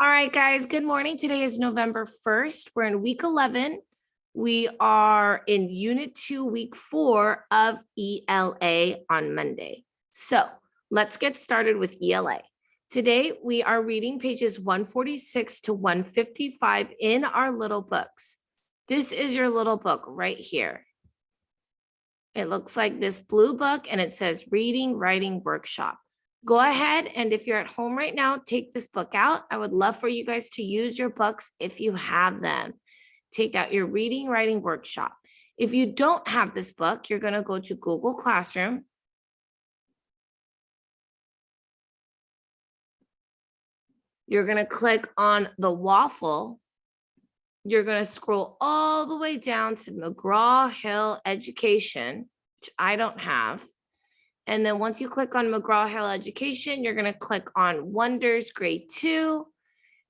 All right, guys, good morning. Today is November 1st. We're in week 11. We are in unit 2, week 4 of ELA on Monday. So let's get started with ELA. Today, we are reading pages 146 to 155 in our little books. This is your little book right here. It looks like this blue book and it says Reading, Writing Workshop. Go ahead and if you're at home right now, take this book out. I would love for you guys to use your books if you have them. Take out your Reading, Writing Workshop. If you don't have this book, you're going to go to Google Classroom. You're going to click on the waffle. You're going to scroll all the way down to McGraw-Hill Education, which I don't have. And then once you click on McGraw-Hill Education, you're going to click on Wonders Grade 2.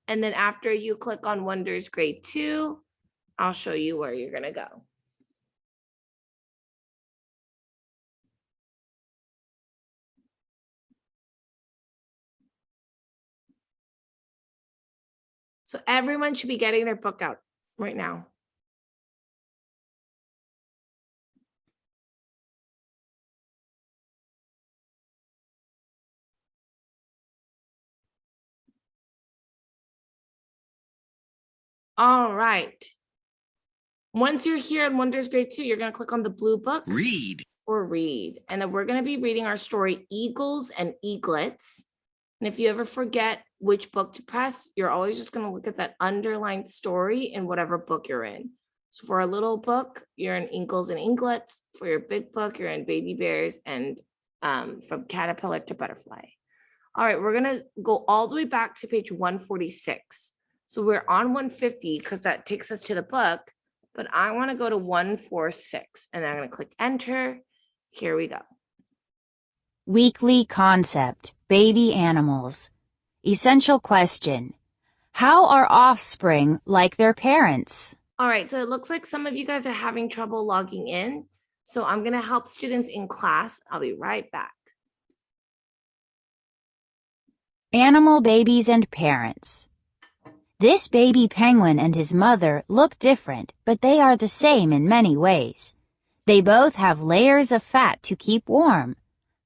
And then after you click on Wonders Grade 2, I'll show you where you're going to go. So everyone should be getting their book out right now. All right. Once you're here in Wonders Grade 2, you're going to click on the blue book. Read. Or read. And then we're going to be reading our story, Eagles and Eaglets. And if you ever forget which book to press, you're always just going to look at that underlined story in whatever book you're in. So for a little book, you're in Eagles and Eaglets. For your big book, you're in Baby Bears and from Caterpillar to Butterfly. All right, we're going to go all the way back to page 146. So we're on 150 because that takes us to the book, but I want to go to 146 and I'm going to click enter. Here we go. Weekly concept, baby animals. Essential question. How are offspring like their parents? All right, so it looks like some of you guys are having trouble logging in. So I'm going to help students in class. I'll be right back. Animal babies and parents. This baby penguin and his mother look different, but they are the same in many ways. They both have layers of fat to keep warm.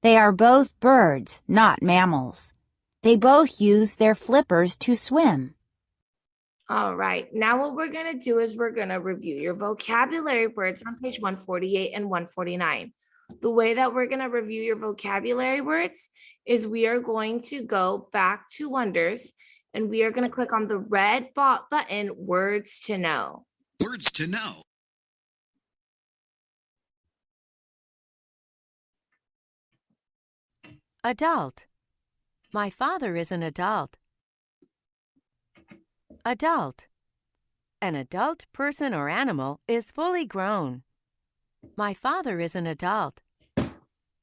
They are both birds, not mammals. They both use their flippers to swim. All right, now what we're going to do is we're going to review your vocabulary words on page 148 and 149. The way that we're going to review your vocabulary words is we are going to go back to Wonders and we are going to click on the red button, Words to Know. Words to know. Adult. My father is an adult. Adult. An adult person or animal is fully grown. My father is an adult.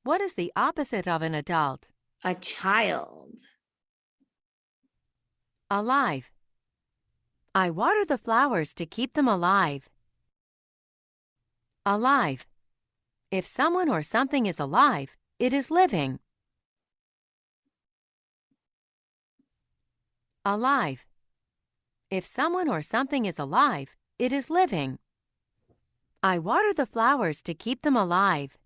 What is the opposite of an adult? A child. Alive. I water the flowers to keep them alive. Alive. If someone or something is alive, it is living. Alive. If someone or something is alive, it is living. I water the flowers to keep them alive.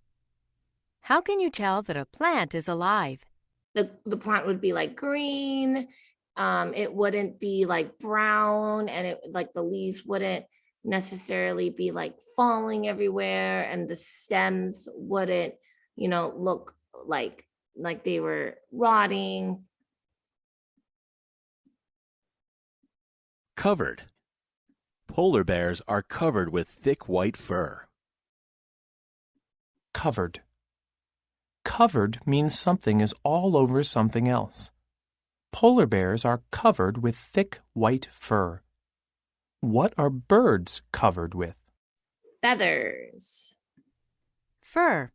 How can you tell that a plant is alive? The plant would be like green. It wouldn't be like brown, and it like the leaves wouldn't necessarily be like falling everywhere, and the stems wouldn't, look like they were rotting. Covered. Polar bears are covered with thick white fur. Covered. Covered means something is all over something else. Polar bears are covered with thick white fur. What are birds covered with? Feathers. Fur.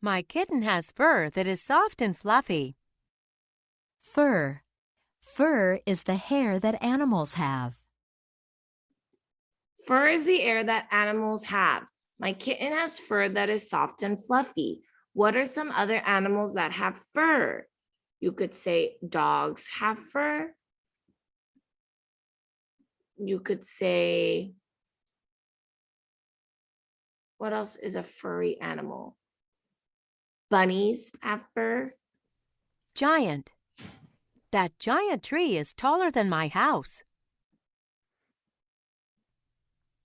My kitten has fur that is soft and fluffy. Fur. Fur is the hair that animals have. Fur is the hair that animals have. My kitten has fur that is soft and fluffy. What are some other animals that have fur? You could say dogs have fur. You could say, what else is a furry animal? Bunnies have fur. Giant. That giant tree is taller than my house.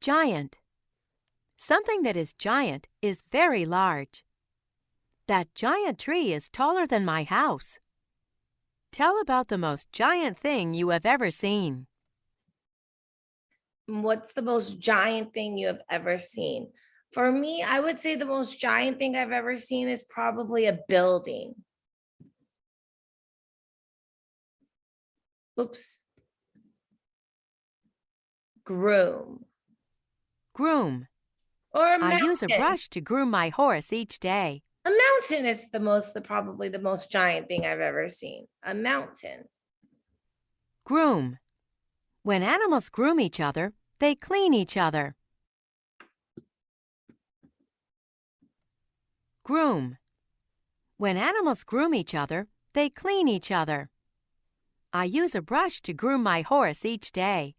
Giant. Something that is giant is very large. That giant tree is taller than my house. Tell about the most giant thing you have ever seen. What's the most giant thing you have ever seen? For me, I would say the most giant thing I've ever seen is probably a building. Oops. Groom. Groom. Or a I use a mountain. brush to groom my horse each day. A mountain is probably the most giant thing I've ever seen. A mountain. Groom. When animals groom each other, they clean each other. Groom. When animals groom each other, they clean each other. I use a brush to groom my horse each day.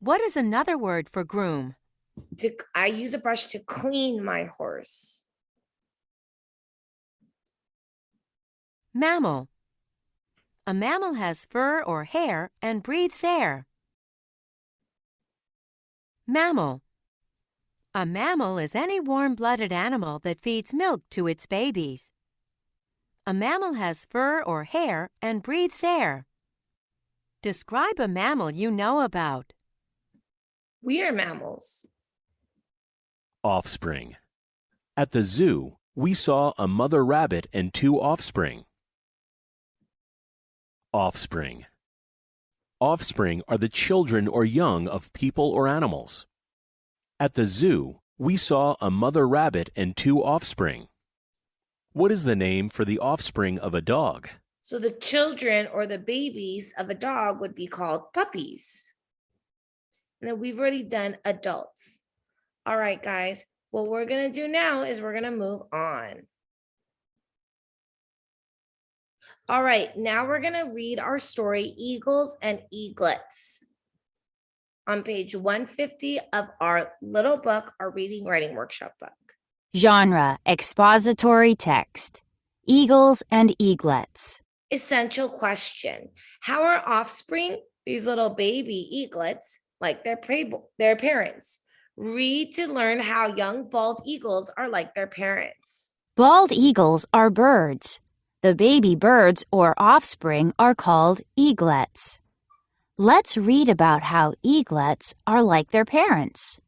What is another word for groom? I use a brush to clean my horse. Mammal. A mammal has fur or hair and breathes air. Mammal. A mammal is any warm-blooded animal that feeds milk to its babies. A mammal has fur or hair and breathes air. Describe a mammal you know about. We are mammals. Offspring. At the zoo, we saw a mother rabbit and 2 offspring. Offspring. Offspring are the children or young of people or animals. At the zoo, we saw a mother rabbit and 2 offspring. What is the name for the offspring of a dog? So the children or the babies of a dog would be called puppies. And then we've already done adults. All right, guys, what we're going to do now is we're going to move on. All right, now we're going to read our story, Eagles and Eaglets, on page 150 of our little book, our reading writing workshop book. Genre, expository text. Eagles and eaglets. Essential question. How are offspring, these little baby eaglets, like their parents? Read to learn how young bald eagles are like their parents. Bald eagles are birds. The baby birds or offspring are called eaglets. Let's read about how eaglets are like their parents.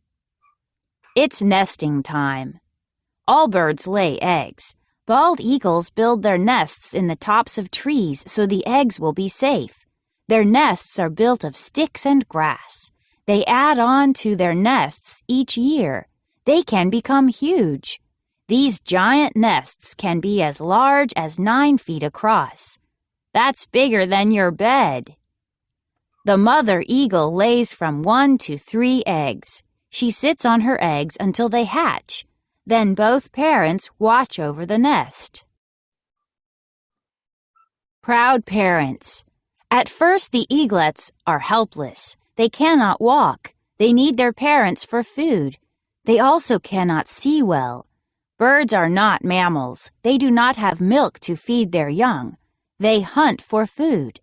It's nesting time. All birds lay eggs. Bald eagles build their nests in the tops of trees so the eggs will be safe. Their nests are built of sticks and grass. They add on to their nests each year. They can become huge. These giant nests can be as large as 9 feet across. That's bigger than your bed. The mother eagle lays from 1 to 3 eggs. She sits on her eggs until they hatch. Then both parents watch over the nest. Proud parents. At first, the eaglets are helpless. They cannot walk. They need their parents for food. They also cannot see well. Birds are not mammals. They do not have milk to feed their young. They hunt for food.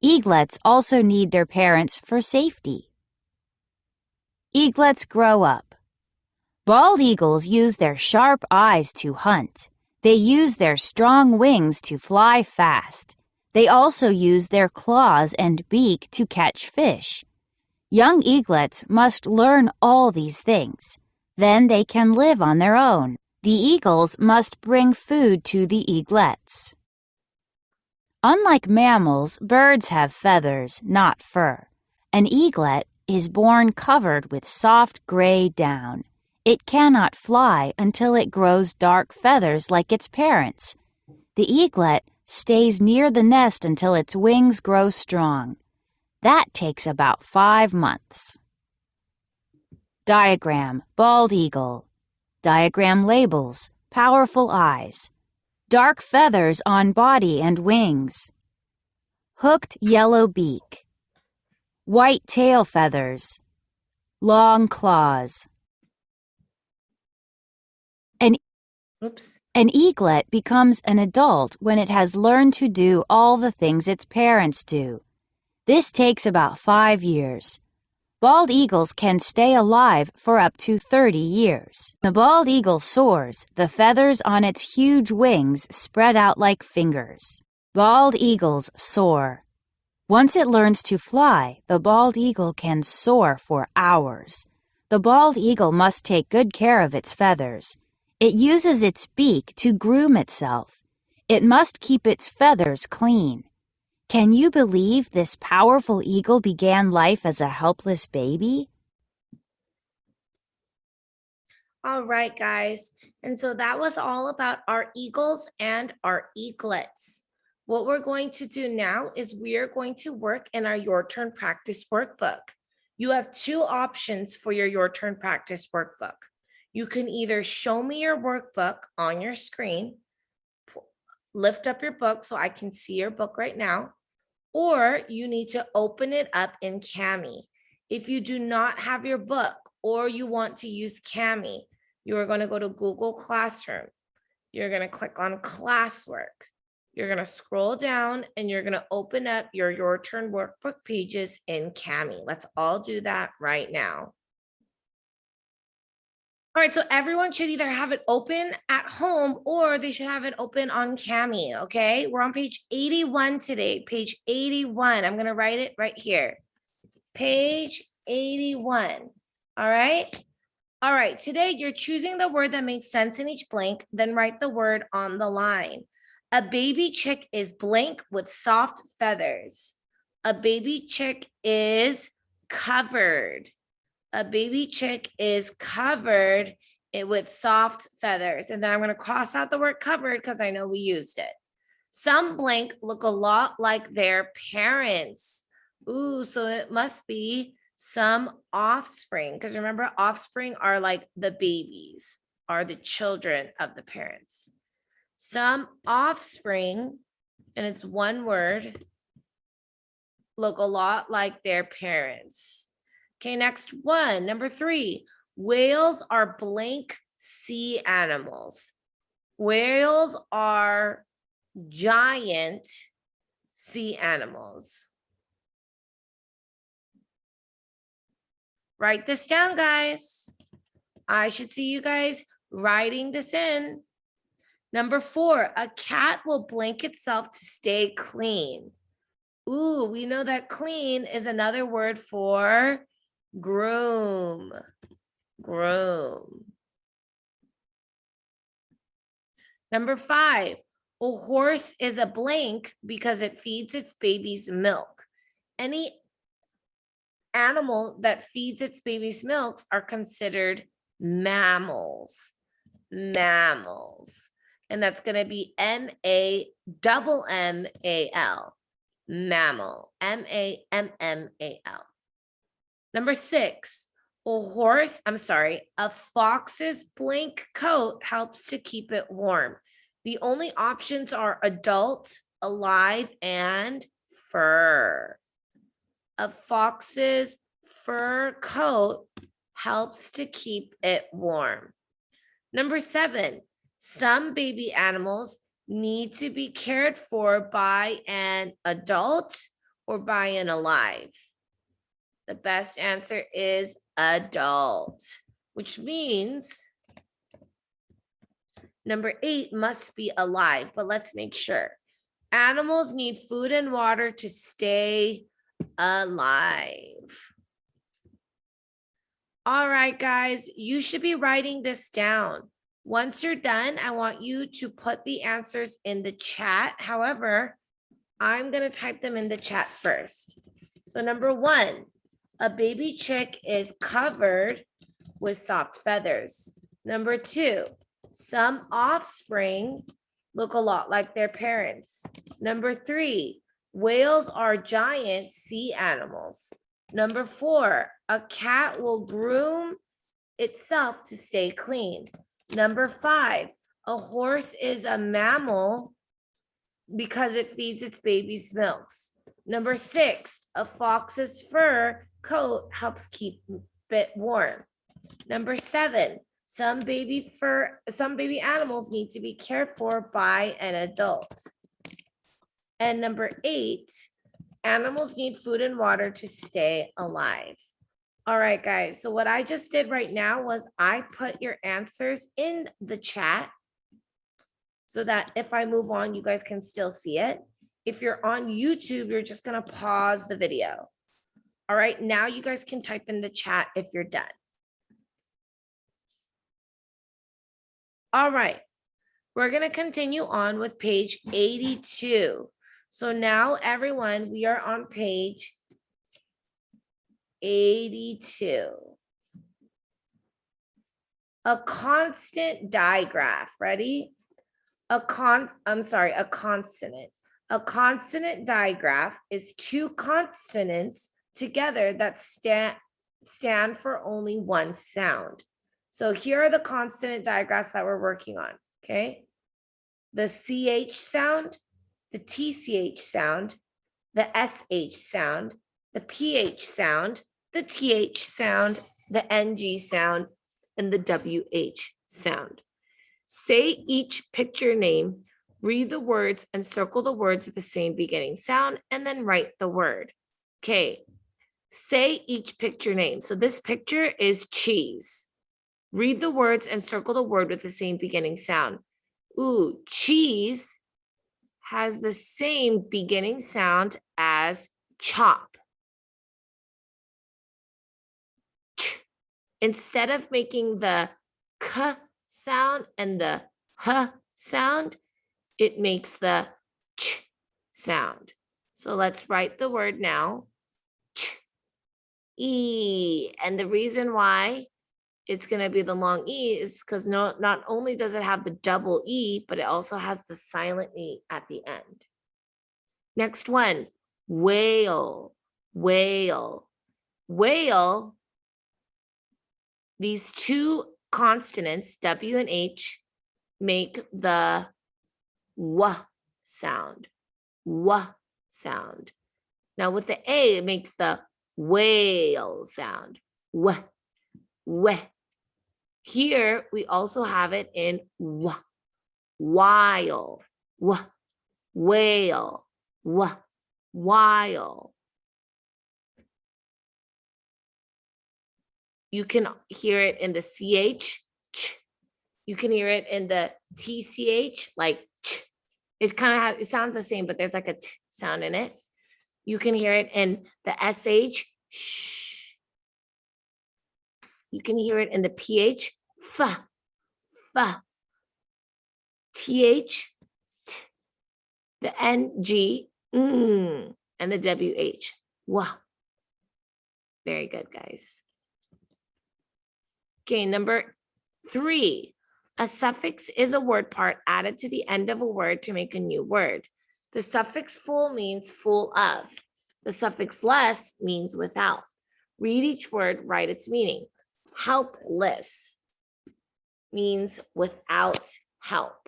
Eaglets also need their parents for safety. Eaglets grow up. Bald eagles use their sharp eyes to hunt. They use their strong wings to fly fast. They also use their claws and beak to catch fish. Young eaglets must learn all these things. Then they can live on their own. The eagles must bring food to the eaglets. Unlike mammals, birds have feathers, not fur. An eaglet is born covered with soft gray down. It cannot fly until it grows dark feathers like its parents. The eaglet stays near the nest until its wings grow strong. That takes about 5 months. Diagram, bald eagle. Diagram labels, powerful eyes. Dark feathers on body and wings. Hooked yellow beak. white tail feathers, long claws. Oops. An eaglet becomes an adult when it has learned to do all the things its parents do. This takes about 5 years. Bald eagles can stay alive for up to 30 years. The bald eagle soars, the feathers on its huge wings spread out like fingers. Bald eagles soar. Once it learns to fly, the bald eagle can soar for hours. The bald eagle must take good care of its feathers. It uses its beak to groom itself. It must keep its feathers clean. Can you believe this powerful eagle began life as a helpless baby? All right, guys. And so that was all about our eagles and our eaglets. What we're going to do now is we are going to work in our Your Turn Practice workbook. You have 2 options for your Turn Practice workbook. You can either show me your workbook on your screen, lift up your book so I can see your book right now, or you need to open it up in Kami. If you do not have your book or you want to use Kami, you are going to go to Google Classroom. You're going to click on classwork. You're going to scroll down and you're going to open up your Turn workbook pages in Kami. Let's all do that right now. All right, so everyone should either have it open at home or they should have it open on Kami, okay? We're on page 81 today, page 81. I'm gonna write it right here. Page 81, all right? All right, today you're choosing the word that makes sense in each blank, then write the word on the line. A baby chick is blank with soft feathers. A baby chick is covered. A baby chick is covered with soft feathers. And then I'm going to cross out the word covered because I know we used it. Some blank look a lot like their parents. Ooh, so it must be some offspring. Because remember, offspring are like the babies, are the children of the parents. Some offspring, and it's one word, look a lot like their parents. Okay, next one, number 3. Whales are blank sea animals. Whales are giant sea animals. Write this down, guys. I should see you guys writing this in. Number 4, a cat will blink itself to stay clean. Ooh, we know that clean is another word for groom. Groom. Number 5, a horse is a blank because it feeds its baby's milk. Any animal that feeds its baby's milks are considered mammals. Mammals. And that's going to be M-A-M-M-A-L. Mammal. M-A-M-M-A-L. Number 6, a fox's blank coat helps to keep it warm. The only options are adult, alive, and fur. A fox's fur coat helps to keep it warm. Number 7, some baby animals need to be cared for by an adult or by an alive. The best answer is adult, which means number 8 must be alive, but let's make sure. Animals need food and water to stay alive. All right, guys, you should be writing this down. Once you're done, I want you to put the answers in the chat. However, I'm going to type them in the chat first. So number 1, a baby chick is covered with soft feathers. Number 2, some offspring look a lot like their parents. Number 3, whales are giant sea animals. Number 4, a cat will groom itself to stay clean. Number 5, a horse is a mammal because it feeds its baby's milks. Number 6, a fox's fur coat helps keep it warm. Number 7, some baby animals need to be cared for by an adult. And number 8, animals need food and water to stay alive. All right, guys. So what I just did right now was I put your answers in the chat so that if I move on, you guys can still see it. If you're on YouTube, you're just going to pause the video. All right, now you guys can type in the chat if you're done. All right, we're going to continue on with page 82. So now, everyone, we are on page 82. A constant digraph. Ready? A consonant. A consonant digraph is two consonants together that stand for only one sound. So here are the consonant digraphs that we're working on, okay? The CH sound, the TCH sound, the SH sound, the PH sound, the TH sound, the NG sound, and the WH sound. Say each picture name, read the words, and circle the words with the same beginning sound, and then write the word. Okay, say each picture name. So this picture is cheese. Read the words and circle the word with the same beginning sound. Ooh, cheese has the same beginning sound as chop. Ch. Instead of making the k sound and the h sound, it makes the ch sound. So let's write the word now. Ch. E. And the reason why it's going to be the long E is because not only does it have the double E, but it also has the silent E at the end. Next one, whale, whale, whale. These two consonants, W and H, make the W sound, W sound. Now with the A, it makes the whale sound, W, W. Here, we also have it in W, while, W, whale, W, while. You can hear it in the CH, ch. You can hear it in the TCH, like ch. It sounds the same, but there's like a t sound in it. You can hear it in the SH, sh. You can hear it in the PH, f, f. TH, t. The NG, and the WH, wow. Very good, guys. Okay, number 3. A suffix is a word part added to the end of a word to make a new word. The suffix full means full of. The suffix less means without. Read each word, write its meaning. Helpless means without help.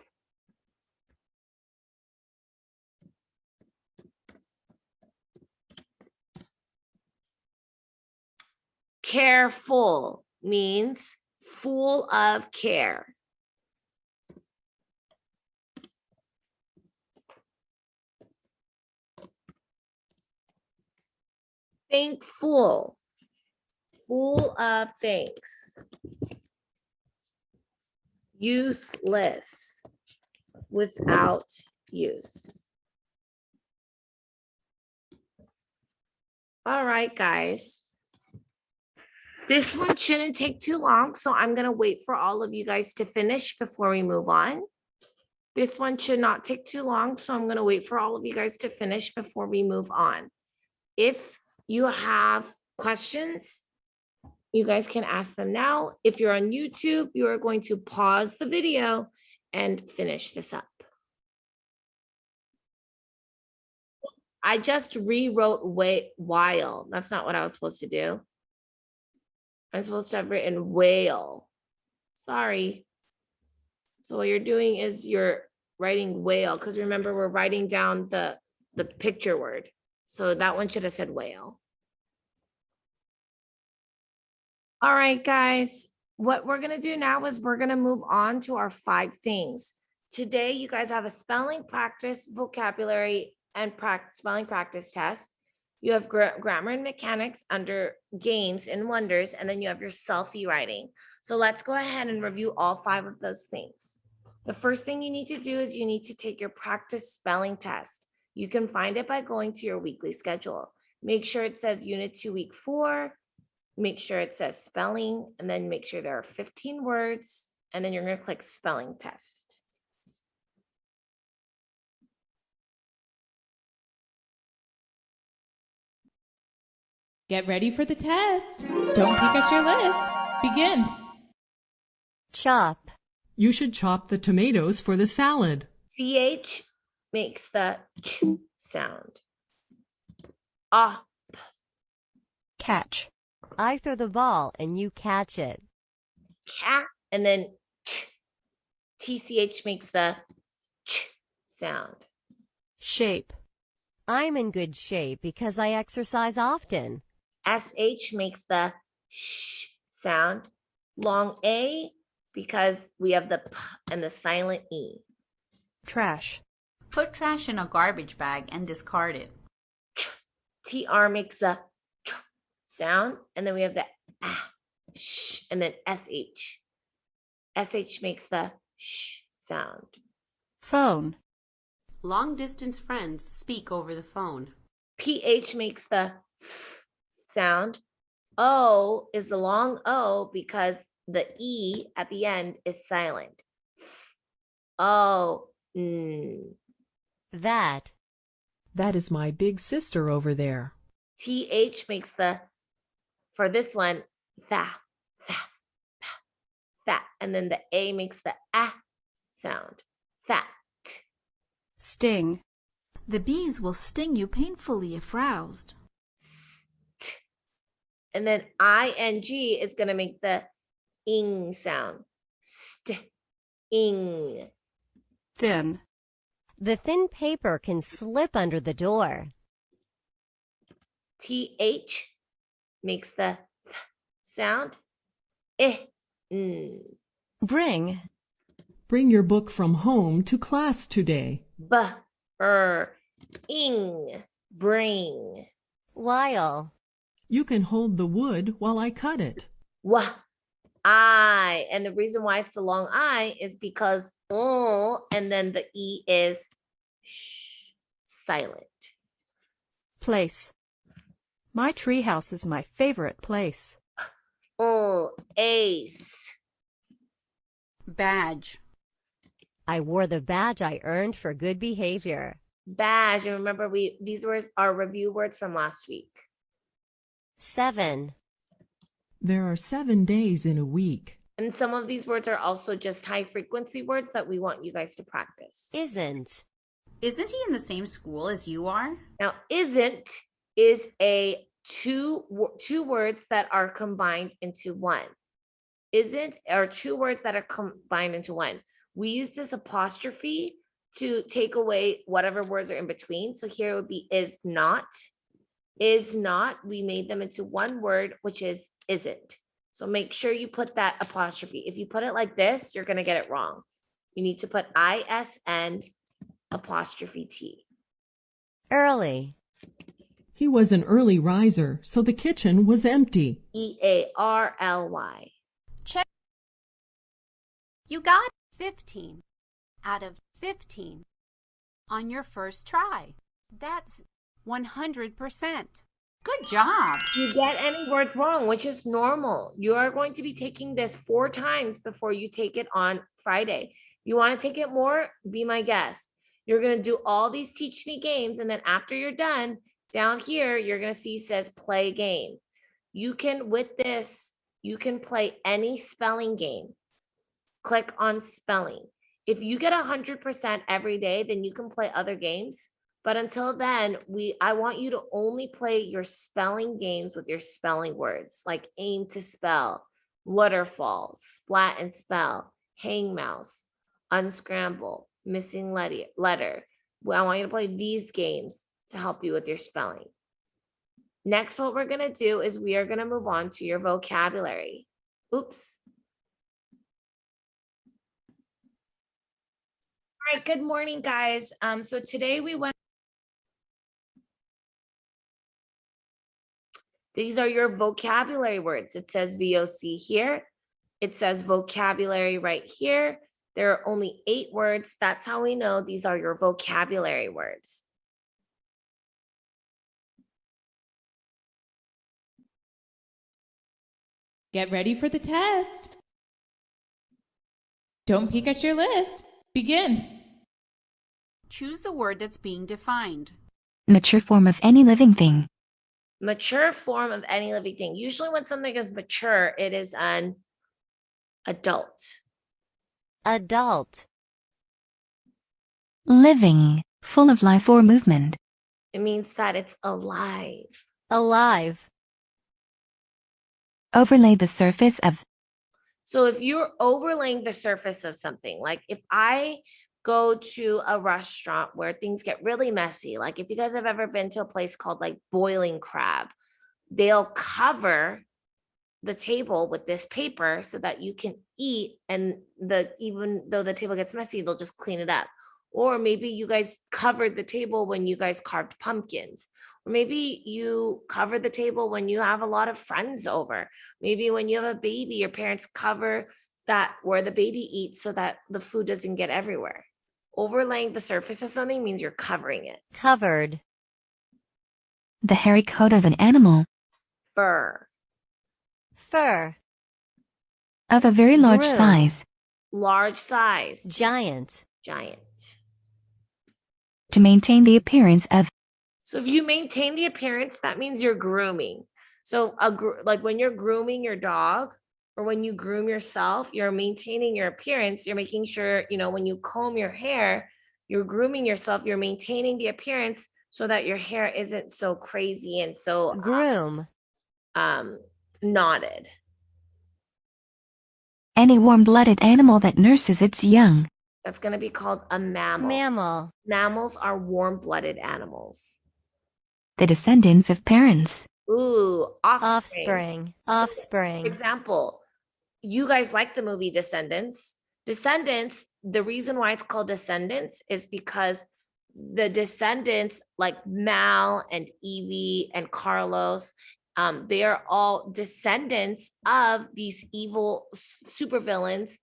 Careful means full of care. Thankful, full of thanks. Useless, without use. All right, guys. This one shouldn't take too long, so I'm going to wait for all of you guys to finish before we move on. This one should not take too long, so I'm going to wait for all of you guys to finish before we move on. If you have questions, you guys can ask them now. If you're on YouTube, you are going to pause the video and finish this up. I just rewrote while. That's not what I was supposed to do. I'm supposed to have written whale. Sorry. So what you're doing is you're writing whale, because remember we're writing down the picture word. So that one should have said whale. All right, guys. What we're going to do now is we're going to move on to our 5 things. Today, you guys have a spelling practice, vocabulary, and spelling practice test. You have grammar and mechanics under games and wonders, and then you have your selfie writing. So let's go ahead and review all 5 of those things. The first thing you need to do is you need to take your practice spelling test. You can find it by going to your weekly schedule. Make sure it says Unit 2, Week 4. Make sure it says spelling, and then make sure there are 15 words, and then you're going to click spelling test. Get ready for the test. Don't peek at your list. Begin. Chop. You should chop the tomatoes for the salad. CH makes the ch sound. Ah. Catch. I throw the ball and you catch it. Cat, and then ch. TCH makes the ch sound. Shape. I'm in good shape because I exercise often. SH makes the sh sound. Long A because we have the p and the silent E. Trash. Put trash in a garbage bag and discard it. TR makes the ch sound, and then we have the ah, sh, and then SH. SH makes the sh sound. Phone. Long distance friends speak over the phone. PH makes the f sound. O is the long O because the E at the end is silent. Oh, That. That is my big sister over there. TH makes the, for this one, that, and then the A makes the ah sound. That. Sting. The bees will sting you painfully if roused. St. And then ING is going to make the ing sound. Ing. Thin. The thin paper can slip under the door. TH makes the th sound. Bring. Bring your book from home to class today. Ing. Bring. While. You can hold the wood while I cut it. I. And the reason why it's the long I is because and then the E is silent. Place. My treehouse is my favorite place. Ace. Badge. I wore the badge I earned for good behavior. Badge. And remember, these words are review words from last week. 7. There are 7 days in a week. And some of these words are also just high frequency words that we want you guys to practice. Isn't. Isn't he in the same school as you are? Now, isn't is a two words that are combined into one. Isn't are 2 words that are combined into one. We use this apostrophe to take away whatever words are in between. So here it would be is not. Is not, we made them into one word, which is isn't. So make sure you put that apostrophe. If you put it like this, you're going to get it wrong. You need to put ISN apostrophe T. Early. He was an early riser, so the kitchen was empty. EARLY. Check. You got 15 out of 15 on your first try. That's 100%. Good job. You get any words wrong, which is normal. You are going to be taking this 4 times before you take it on Friday. You want to take it more? Be my guest. You're going to do all these Teach Me games, and then after you're done, down here, you're going to see says play game. You can, with this, you can play any spelling game. Click on spelling. If you get 100% every day, then you can play other games. But until then, I want you to only play your spelling games with your spelling words, like aim to spell, waterfall, splat and spell, hang mouse, unscramble, missing letter. I want you to play these games. to help you with your spelling. Next, what we're going to do is we are going to move on to your vocabulary. Oops. All right, good morning, guys. So today we went. These are your vocabulary words. It says VOC here. It says vocabulary right here. There are only 8 words. That's how we know these are your vocabulary words. Get ready for the test. Don't peek at your list. Begin. Choose the word that's being defined. Mature form of any living thing. Mature form of any living thing. Usually when something is mature, it is an adult. Adult. Living, full of life or movement. It means that it's alive. Alive. Overlay the surface of. So if you're overlaying the surface of something, like if I go to a restaurant where things get really messy, like if you guys have ever been to a place called like Boiling Crab, they'll cover the table with this paper so that you can eat, and even though the table gets messy, they'll just clean it up. Or maybe you guys covered the table when you guys carved pumpkins. Or maybe you covered the table when you have a lot of friends over. Maybe when you have a baby, your parents cover that where the baby eats so that the food doesn't get everywhere. Overlaying the surface of something means you're covering it. Covered. The hairy coat of an animal. Fur. Fur. Of a very large Groom. size. Large size. Giant. Giant. To maintain the appearance of. So if you maintain the appearance, that means you're grooming. So like when you're grooming your dog or when you groom yourself, you're maintaining your appearance. You're making sure, when you comb your hair, you're grooming yourself. You're maintaining the appearance so that your hair isn't so crazy and so Groom. knotted. Any warm-blooded animal that nurses its young. That's going to be called a mammal. Mammal. Mammals are warm-blooded animals. The descendants of parents. Ooh, Offspring. Offspring. For example, you guys like the movie Descendants. Descendants, the reason why it's called Descendants is because the descendants like Mal and Evie and Carlos, they are all descendants of these evil supervillains.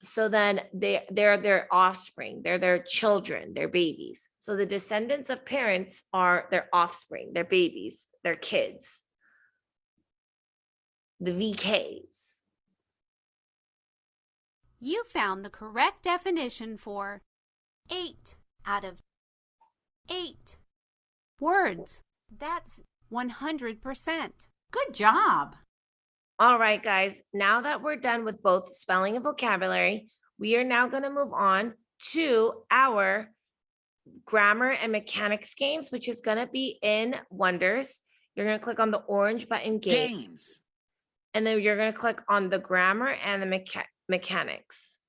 So then they're their offspring, they're their children, their babies. So the descendants of parents are their offspring, their babies, their kids, the VKs. You found the correct definition for 8 out of 8 words. That's 100%. Good job. All right, guys, now that we're done with both spelling and vocabulary, we are now going to move on to our grammar and mechanics games, which is going to be in Wonders. You're going to click on the orange button, games. And then you're going to click on the grammar and the mechanics.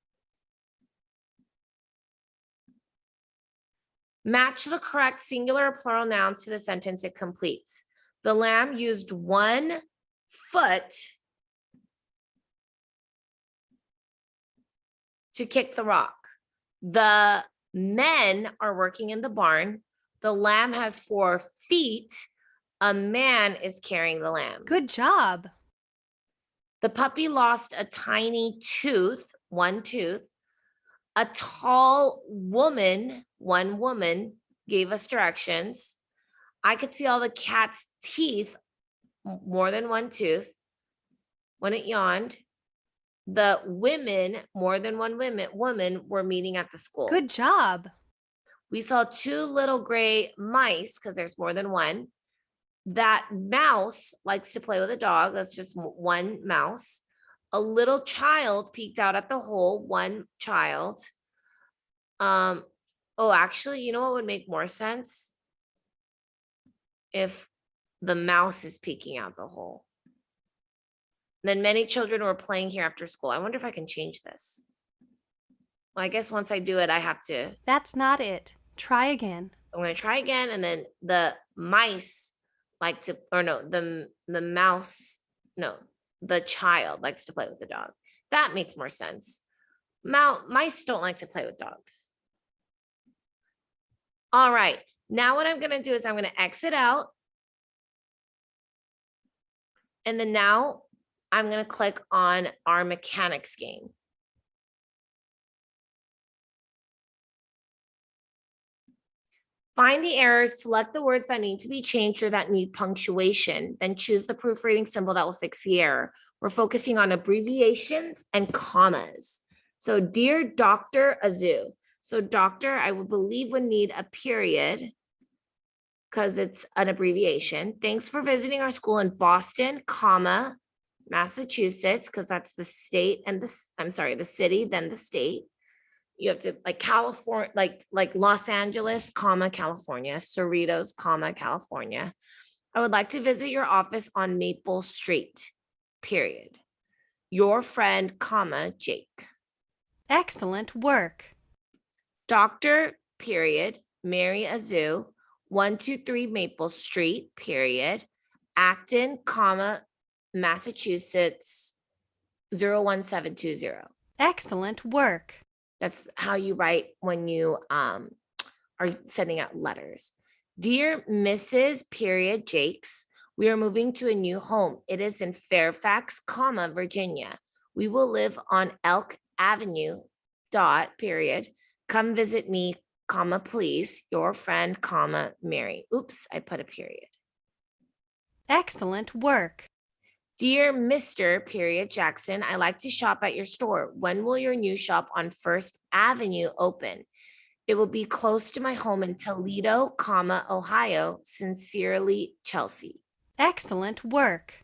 Match the correct singular or plural nouns to the sentence it completes. The lamb used 1 foot to kick the rock. The men are working in the barn. The lamb has 4 feet. A man is carrying the lamb. Good job. The puppy lost a tiny tooth, 1 tooth. A tall woman, 1 woman, gave us directions. I could see all the cat's teeth, more than 1 tooth. When it yawned, the women, more than 1 woman, were meeting at the school. Good job. We saw 2 little gray mice, because there's more than 1. That mouse likes to play with a dog. That's just 1 mouse. A little child peeked out at the hole, 1 child. Actually, you know what would make more sense? If the mouse is peeking out the hole. Then many children were playing here after school. I wonder if I can change this. Well, I guess once I do it, I have to. That's not it. Try again. I'm going to try again. And then the mice like to, or no, the mouse, no, the child likes to play with the dog. That makes more sense. Mice don't like to play with dogs. All right. Now what I'm going to do is I'm going to exit out. And then now I'm going to click on our mechanics game. Find the errors, select the words that need to be changed or that need punctuation, then choose the proofreading symbol that will fix the error. We're focusing on abbreviations and commas. So dear Dr. Azu. So doctor, I would believe would need a period because it's an abbreviation. Thanks for visiting our school in Boston, comma, Massachusetts, because that's the state and the city, then the state. You have to like California, like Los Angeles, comma, California, Cerritos, comma, California. I would like to visit your office on Maple Street, period. Your friend, comma, Jake. Excellent work. Doctor, period, Mary Azu, 123 Maple Street, period. Acton, comma, Massachusetts, 01720. Excellent work. That's how you write when you are sending out letters. Dear Mrs. period Jakes, we are moving to a new home. It is in Fairfax, comma, Virginia. We will live on Elk Avenue, dot, period. Come visit me, comma, please. Your friend, comma, Mary. Oops, I put a period. Excellent work. Dear Mr. period Jackson, I like to shop at your store. When will your new shop on First Avenue open? It will be close to my home in Toledo, comma, Ohio. Sincerely, Chelsea. Excellent work.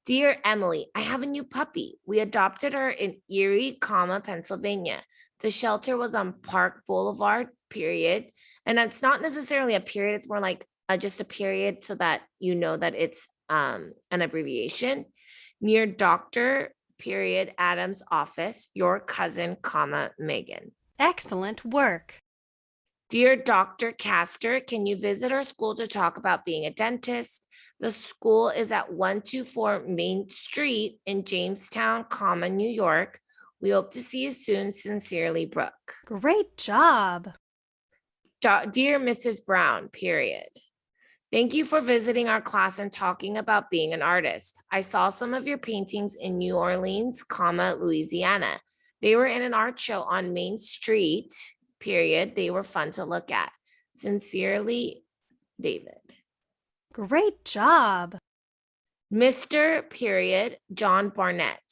Dear Emily, I have a new puppy. We adopted her in Erie, comma, Pennsylvania. The shelter was on Park Boulevard, period. And it's not necessarily a period. It's more like just a period so that you know that it's an abbreviation. Near Dr. period Adams' office, your cousin, comma, Megan. Excellent work. Dear Dr. Castor, can you visit our school to talk about being a dentist? The school is at 124 Main Street in Jamestown, comma, New York. We hope to see you soon. Sincerely, Brooke. Great job. Dear Mrs. Brown, period. Thank you for visiting our class and talking about being an artist. I saw some of your paintings in New Orleans, comma, Louisiana. They were in an art show on Main Street, period. They were fun to look at. Sincerely, David. Great job. Mr. period John Barnett,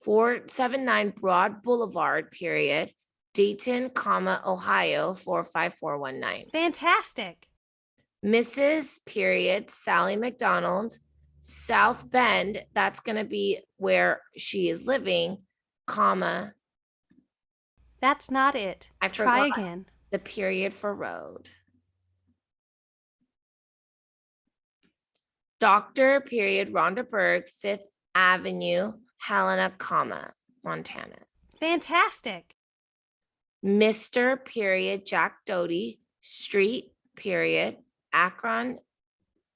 479 Broad Boulevard, period, Dayton, comma, Ohio, 45419. Fantastic. Mrs. period Sally McDonald, South Bend, that's going to be where she is living, comma. That's not it. I Try forgot again. the period for road. Dr. period Rhonda Berg, 5th Avenue, Helena, comma, Montana. Fantastic. Mr. period Jack Doty, Street, period, Akron,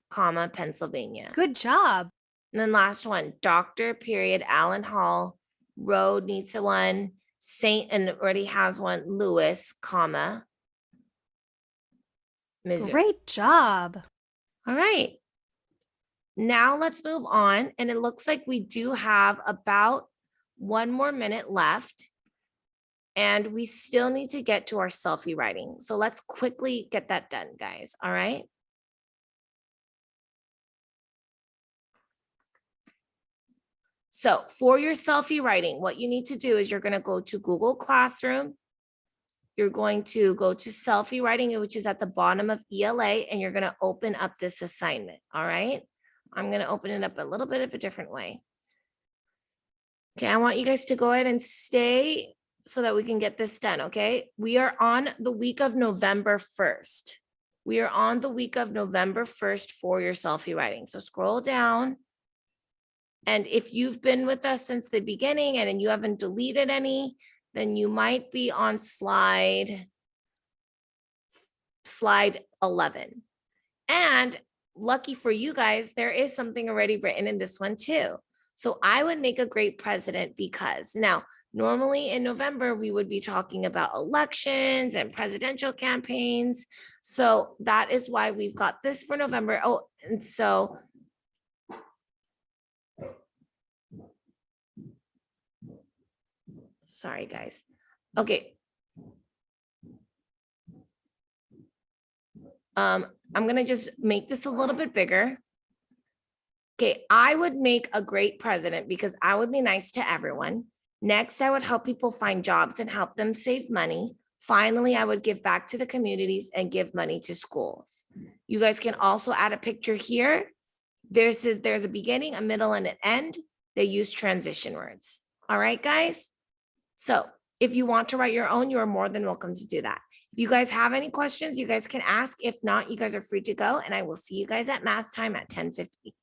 comma, Pennsylvania. Good job. And then last one, Dr. period Allen Hall, Road needs a one, Saint, and already has one, Lewis, comma, Missouri. Great job. All right. Now let's move on. And it looks like we do have about 1 more minute left. And we still need to get to our selfie writing. So let's quickly get that done, guys. All right. So for your selfie writing, what you need to do is you're going to go to Google Classroom. You're going to go to selfie writing, which is at the bottom of ELA, and you're going to open up this assignment. All right. I'm going to open it up a little bit of a different way. Okay. I want you guys to go ahead and stay so that we can get this done. Okay. We are on the week of November 1st. We are on the week of November 1st for your selfie writing. So scroll down. And if you've been with us since the beginning and you haven't deleted any, then you might be on slide slide 11. And lucky for you guys, there is something already written in this one too. So I would make a great president because now, normally in November, we would be talking about elections and presidential campaigns. So that is why we've got this for November. Oh, and so sorry, guys. Okay. I'm gonna just make this a little bit bigger. Okay, I would make a great president because I would be nice to everyone. Next, I would help people find jobs and help them save money. Finally, I would give back to the communities and give money to schools. You guys can also add a picture here. There's a beginning, a middle, and an end. They use transition words. All right, guys? So if you want to write your own, you are more than welcome to do that. If you guys have any questions, you guys can ask. If not, you guys are free to go, and I will see you guys at math time at 10:50.